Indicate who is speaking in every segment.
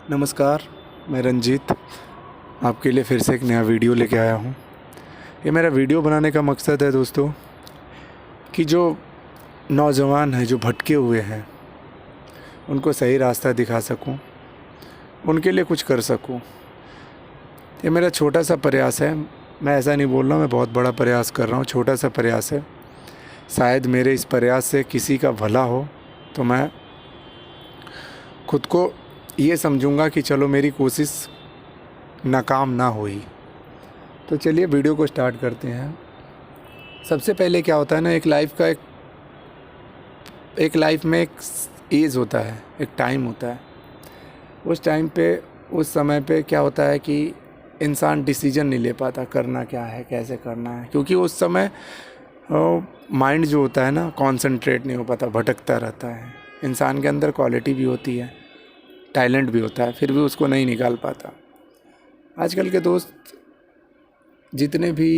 Speaker 1: नमस्कार, मैं रंजीत आपके लिए फिर से एक नया वीडियो लेके आया हूँ। ये मेरा वीडियो बनाने का मकसद है दोस्तों कि जो नौजवान हैं जो भटके हुए हैं उनको सही रास्ता दिखा सकूँ, उनके लिए कुछ कर सकूँ। ये मेरा छोटा सा प्रयास है। मैं ऐसा नहीं बोल रहा मैं बहुत बड़ा प्रयास कर रहा हूँ, छोटा सा प्रयास है। शायद मेरे इस प्रयास से किसी का भला हो तो मैं खुद को ये समझूंगा कि चलो मेरी कोशिश नाकाम ना हुई। तो चलिए वीडियो को स्टार्ट करते हैं। सबसे पहले क्या होता है ना, एक लाइफ में एक एज होता है, एक टाइम होता है। उस टाइम पे, उस समय पे क्या होता है कि इंसान डिसीजन नहीं ले पाता करना क्या है, कैसे करना है, क्योंकि उस समय माइंड जो होता है ना कंसंट्रेट नहीं हो पाता, भटकता रहता है। इंसान के अंदर क्वालिटी भी होती है, टैलेंट भी होता है, फिर भी उसको नहीं निकाल पाता। आजकल के दोस्त जितने भी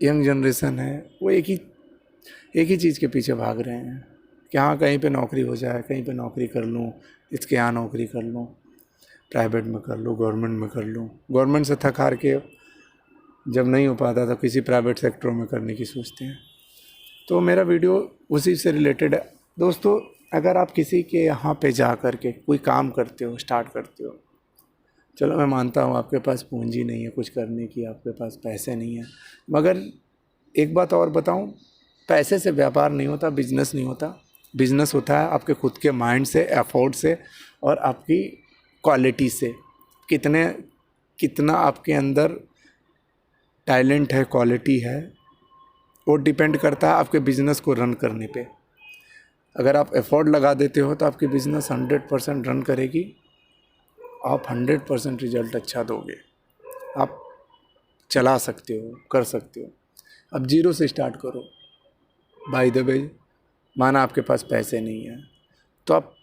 Speaker 1: यंग जनरेशन है वो एक ही चीज़ के पीछे भाग रहे हैं कि हाँ कहीं पे नौकरी हो जाए, कहीं पे नौकरी कर लूँ, इसके यहाँ नौकरी कर लूँ, प्राइवेट में कर लूँ, गवर्नमेंट में कर लूँ। गवर्नमेंट से थक हार के जब नहीं हो पाता तो किसी प्राइवेट सेक्टर में करने की सोचते हैं। तो मेरा वीडियो उसी से रिलेटेड है। दोस्तों, अगर आप किसी के यहाँ पे जा कर के कोई काम करते हो, स्टार्ट करते हो, चलो मैं मानता हूँ आपके पास पूंजी नहीं है कुछ करने की, आपके पास पैसे नहीं है, मगर एक बात और बताऊँ, पैसे से व्यापार नहीं होता, बिजनेस नहीं होता। बिजनेस होता है आपके खुद के माइंड से, एफर्ट से और आपकी क्वालिटी से। कितना आपके अंदर टैलेंट है, क्वालिटी है, वो डिपेंड करता है आपके बिजनेस को रन करने पे। अगर आप एफर्ट लगा देते हो तो आपकी बिजनेस 100% रन करेगी, आप 100% रिजल्ट अच्छा दोगे, आप चला सकते हो, कर सकते हो। अब जीरो से स्टार्ट करो। बाय द वे, माना आपके पास पैसे नहीं है तो आप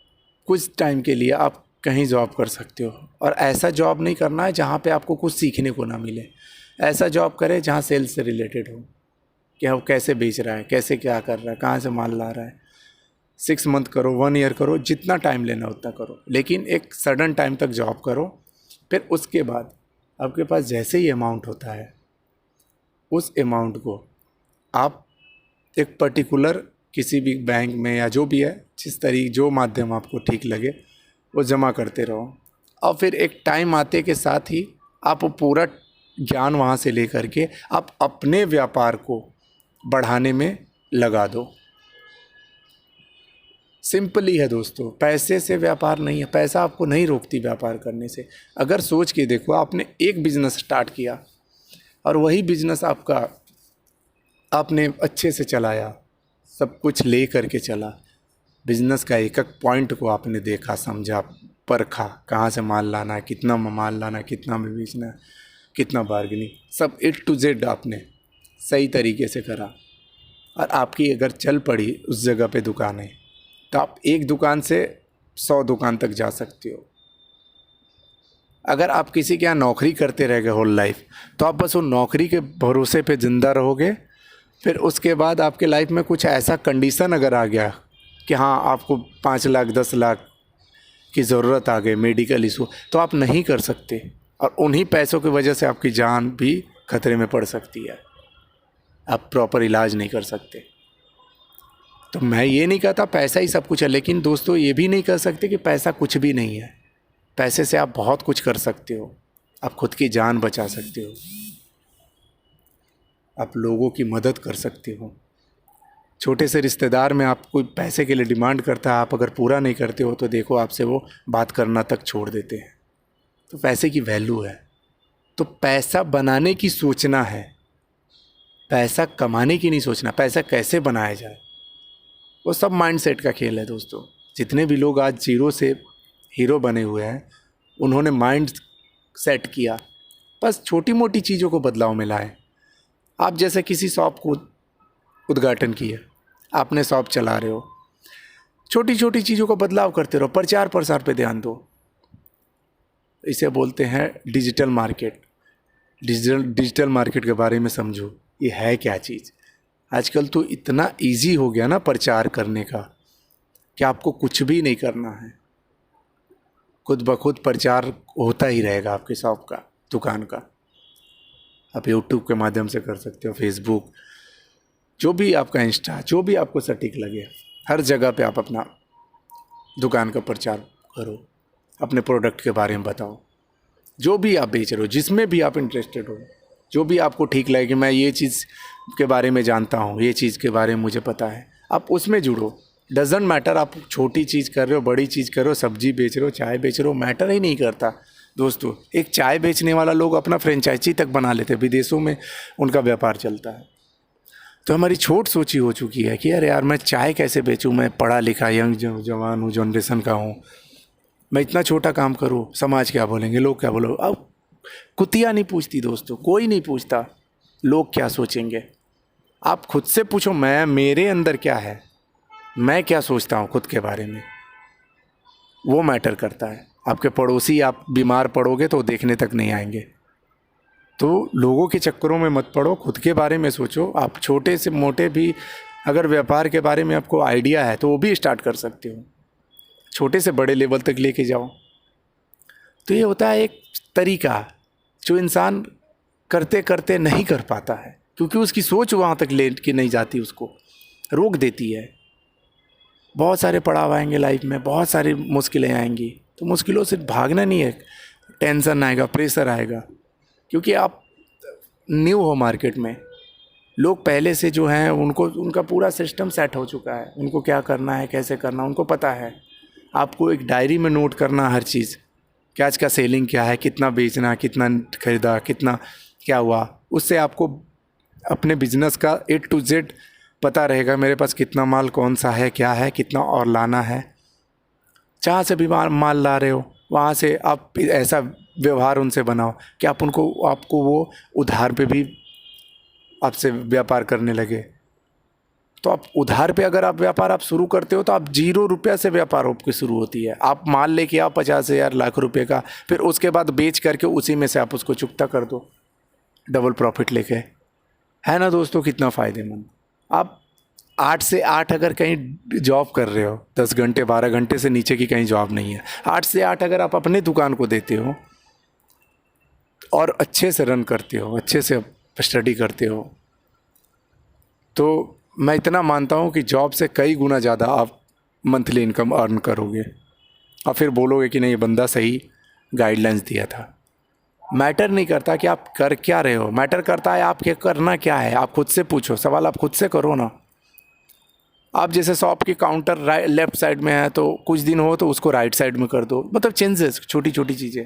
Speaker 1: कुछ टाइम के लिए आप कहीं जॉब कर सकते हो, और ऐसा जॉब नहीं करना है जहाँ पे आपको कुछ सीखने को ना मिले। ऐसा जॉब करें जहाँ सेल्स से रिलेटेड हो, कि वो कैसे बेच रहा है, कैसे क्या कर रहा है, कहाँ से माल ला रहा है। 6 मंथ करो, 1 ईयर करो, जितना टाइम लेना उतना करो, लेकिन एक सडन टाइम तक जॉब करो। फिर उसके बाद आपके पास जैसे ही अमाउंट होता है, उस अमाउंट को आप एक पर्टिकुलर किसी भी बैंक में या जो भी है, जो माध्यम आपको ठीक लगे वो जमा करते रहो। और फिर एक टाइम आते के साथ ही आप वो पूरा ज्ञान वहाँ से लेकर के आप अपने व्यापार को बढ़ाने में लगा दो। सिंपल ही है दोस्तों, पैसे से व्यापार नहीं है, पैसा आपको नहीं रोकती व्यापार करने से। अगर सोच के देखो, आपने एक बिजनेस स्टार्ट किया और वही बिजनेस आपने अच्छे से चलाया, सब कुछ ले करके चला, बिजनेस का एक एक पॉइंट को आपने देखा, समझा, परखा, कहाँ से माल लाना है, कितना में माल लाना है, कितना में बेचना है, कितना बार्गेनिंग, सब A to Z आपने सही तरीके से करा, और आपकी अगर चल पड़ी उस जगह पे दुकानें, तो आप एक दुकान से 100 दुकान तक जा सकते हो। अगर आप किसी के यहाँ नौकरी करते रह गए होल लाइफ, तो आप बस वो नौकरी के भरोसे पे ज़िंदा रहोगे। फिर उसके बाद आपके लाइफ में कुछ ऐसा कंडीशन अगर आ गया कि हाँ आपको 5 लाख 10 लाख की ज़रूरत आ गई, मेडिकल इशू, तो आप नहीं कर सकते, और उन्हीं पैसों की वजह से आपकी जान भी खतरे में पड़ सकती है, आप प्रॉपर इलाज नहीं कर सकते। तो मैं ये नहीं कहता पैसा ही सब कुछ है, लेकिन दोस्तों ये भी नहीं कह सकते कि पैसा कुछ भी नहीं है। पैसे से आप बहुत कुछ कर सकते हो, आप खुद की जान बचा सकते हो, आप लोगों की मदद कर सकते हो। छोटे से रिश्तेदार में आप कोई पैसे के लिए डिमांड करता है, आप अगर पूरा नहीं करते हो तो देखो आपसे वो बात करना तक छोड़ देते हैं। तो पैसे की वैल्यू है। तो पैसा बनाने की सोचना है, पैसा कमाने की नहीं सोचना। पैसा कैसे बनाया जाए वो सब माइंडसेट का खेल है दोस्तों। जितने भी लोग आज जीरो से हीरो बने हुए हैं, उन्होंने माइंड सेट किया, बस छोटी मोटी चीज़ों को बदलाव में लाए। आप जैसे किसी शॉप को उद्घाटन किया, आपने शॉप चला रहे हो, छोटी छोटी चीज़ों को बदलाव करते रहो, प्रचार प्रसार पे ध्यान दो। इसे बोलते हैं डिजिटल मार्केट। डिजिटल मार्केट के बारे में समझो, ये है क्या चीज़। आजकल तो इतना इजी हो गया ना प्रचार करने का, कि आपको कुछ भी नहीं करना है, खुद ब खुद प्रचार होता ही रहेगा आपकी शॉप का, दुकान का। आप यूट्यूब के माध्यम से कर सकते हो, फेसबुक, जो भी आपका इंस्टा, जो भी आपको सटीक लगे, हर जगह पे आप अपना दुकान का प्रचार करो, अपने प्रोडक्ट के बारे में बताओ, जो भी आप बेच रहे हो, जिसमें भी आप इंटरेस्टेड हो, जो भी आपको ठीक लगे कि मैं ये चीज़ के बारे में जानता हूँ, ये चीज़ के बारे में मुझे पता है, आप उसमें जुड़ो। डजेंट मैटर आप छोटी चीज़ कर रहे हो, बड़ी चीज़ कर रहे हो, सब्जी बेच रहे हो, चाय बेच रहे हो, मैटर ही नहीं करता दोस्तों। एक चाय बेचने वाला लोग अपना फ्रेंचाइजी तक बना लेते हैं, विदेशों में उनका व्यापार चलता है। तो हमारी छोट सोची हो चुकी है कि अरे यार मैं चाय कैसे बेचूं, मैं पढ़ा लिखा यंग जवान हूँ, जनरेशन का हूँ, मैं इतना छोटा काम करूँ, समाज क्या बोलेंगे, लोग क्या बोलेंगे। अब कुतिया नहीं पूछती दोस्तों, कोई नहीं पूछता लोग क्या सोचेंगे। आप खुद से पूछो, मेरे अंदर क्या है, मैं क्या सोचता हूँ खुद के बारे में, वो मैटर करता है। आपके पड़ोसी, आप बीमार पड़ोगे तो देखने तक नहीं आएंगे। तो लोगों के चक्करों में मत पड़ो, खुद के बारे में सोचो। आप छोटे से मोटे भी अगर व्यापार के बारे में आपको आइडिया है तो वो भी स्टार्ट कर सकते हो, छोटे से बड़े लेवल तक लेके जाओ। तो ये होता है एक तरीका जो इंसान करते करते नहीं कर पाता है, क्योंकि उसकी सोच वहाँ तक ले के नहीं जाती, उसको रोक देती है। बहुत सारे पड़ाव आएंगे लाइफ में, बहुत सारी मुश्किलें आएंगी, तो मुश्किलों से भागना नहीं है। टेंशन आएगा, प्रेशर आएगा, क्योंकि आप न्यू हो मार्केट में। लोग पहले से जो हैं उनको उनका पूरा सिस्टम सेट हो चुका है, उनको क्या करना है, कैसे करना, उनको पता है। आपको एक डायरी में नोट करना हर चीज़, कि आज का सेलिंग क्या है, कितना बेचना, कितना खरीदा, कितना क्या हुआ। उससे आपको अपने बिजनेस का A to Z पता रहेगा, मेरे पास कितना माल कौन सा है, क्या है, कितना और लाना है। जहाँ से भी माल ला रहे हो वहाँ से आप ऐसा व्यवहार उनसे बनाओ कि आपको वो उधार पे भी आपसे व्यापार करने लगे। तो आप उधार पे अगर आप व्यापार आप शुरू करते हो तो आप 0 रुपया से व्यापार आपकी शुरू होती है। आप माल लेके आओ 50,000 लाख रुपए का, फिर उसके बाद बेच करके उसी में से आप उसको चुकता कर दो, डबल प्रॉफिट लेके। है ना दोस्तों, कितना फ़ायदेमंद। आप 8 से 8 अगर कहीं जॉब कर रहे हो, 10 घंटे 12 घंटे से नीचे की कहीं जॉब नहीं है, 8 से 8 अगर आप अपने दुकान को देते हो और अच्छे से रन करते हो, अच्छे से स्टडी करते हो, तो मैं इतना मानता हूँ कि जॉब से कई गुना ज़्यादा आप मंथली इनकम अर्न करोगे। और फिर बोलोगे कि नहीं, ये बंदा सही गाइडलाइंस दिया था। मैटर नहीं करता कि आप कर क्या रहे हो, मैटर करता है आप क्या करना क्या है। आप खुद से पूछो, सवाल आप खुद से करो ना। आप जैसे शॉप की काउंटर लेफ्ट साइड में है तो कुछ दिन हो तो उसको राइट साइड में कर दो, मतलब चेंजेस, छोटी छोटी चीज़ें।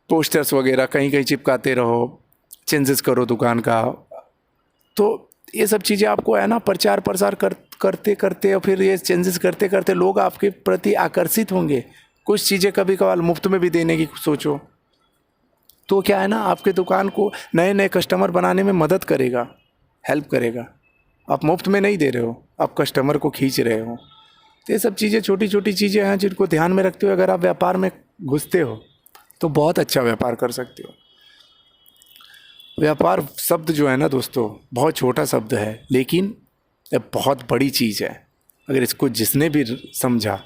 Speaker 1: पोस्टर्स वगैरह कहीं कहीं चिपकाते रहो, चेंजेस करो दुकान का। तो ये सब चीज़ें आपको है ना प्रचार प्रसार करते करते और फिर ये चेंजेस करते करते लोग आपके प्रति आकर्षित होंगे। कुछ चीज़ें कभी कभार मुफ्त में भी देने की सोचो, तो क्या है ना, आपके दुकान को नए नए कस्टमर बनाने में मदद करेगा, हेल्प करेगा। आप मुफ्त में नहीं दे रहे हो, आप कस्टमर को खींच रहे हो। तो ये सब चीज़ें छोटी छोटी चीज़ें हैं जिनको ध्यान में रखते हुए अगर आप व्यापार में घुसते हो तो बहुत अच्छा व्यापार कर सकते हो। व्यापार शब्द जो है ना दोस्तों, बहुत छोटा शब्द है, लेकिन ये बहुत बड़ी चीज़ है। अगर इसको जिसने भी समझा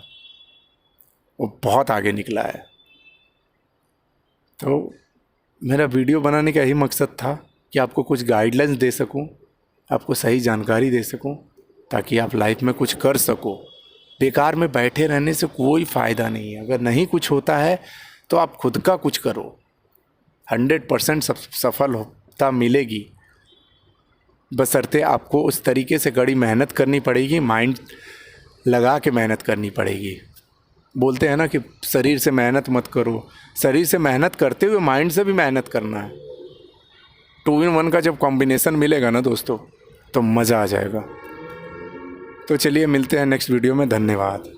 Speaker 1: वो बहुत आगे निकला है। तो मेरा वीडियो बनाने का यही मकसद था कि आपको कुछ गाइडलाइंस दे सकूं, आपको सही जानकारी दे सकूं, ताकि आप लाइफ में कुछ कर सको। बेकार में बैठे रहने से कोई फ़ायदा नहीं है। अगर नहीं कुछ होता है तो आप खुद का कुछ करो, 100% सफलता मिलेगी। बशर्ते आपको उस तरीके से कड़ी मेहनत करनी पड़ेगी, माइंड लगा के मेहनत करनी पड़ेगी। बोलते हैं ना कि शरीर से मेहनत मत करो, शरीर से मेहनत करते हुए माइंड से भी मेहनत करना है। 2 in 1 का जब कॉम्बिनेशन मिलेगा ना दोस्तों, तो मज़ा आ जाएगा। तो चलिए मिलते हैं नेक्स्ट वीडियो में। धन्यवाद।